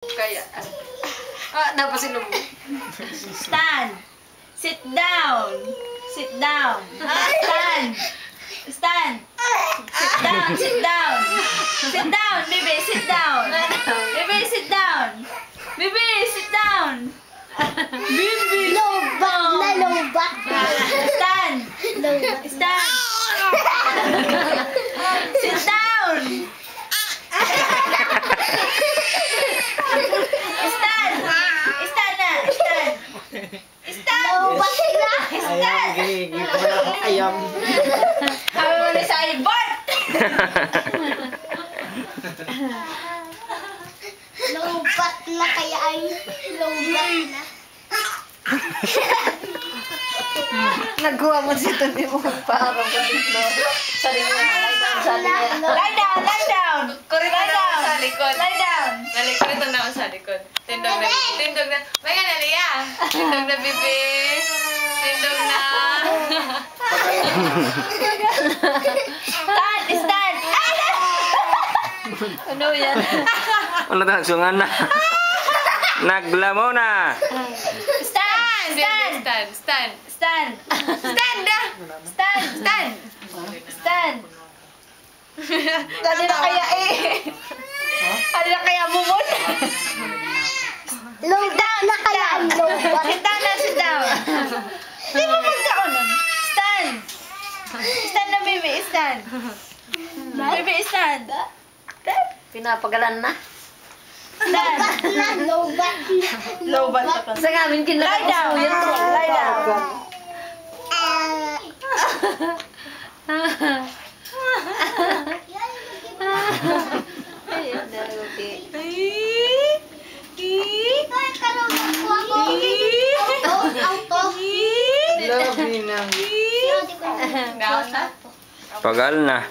Kaya. Napasilong. Stand. Sit down. Sit down. Stand. Stand. Sit down. Sit down. Sit down, baby. Sit down. Baby, sit down. Baby, sit down. Baby. Lobat na lobat. Stand. Stand. Sit down. Stand. Stand na. Stand. Stand. Lobat na. Ayam, gigigil ko na ako. Ayam. Kami mo na sa ibon. Lobat na kaya ay lobat na. Nagkuha mo si Tony mo para ko dito. Sali mo. Lie down. Lie down. Kurita na ako sa likod. Lie down. Kurita na ako sa likod. Tindog na. May ka na, Lia. Tindog na, bibi. Tindog na. Stand. Stand. Ano yan? Ano ta sungan na? Naglamo na. Stand. Stand. Stand. Stand. Stand. Stand na. Stand. Stand. Stand. Dali na kaya Dali na kaya mumot. Lobat na kaya ay lobat. Sit down na, sit down. Di mo magkaunan. Stand. Stand na, baby. Stand. Baby, stand. Pinapagalan na. Stand. Lobat na. Lobat na pa. Sa ngamin Lie down. Lie down. Love na. Down na. Pagal na.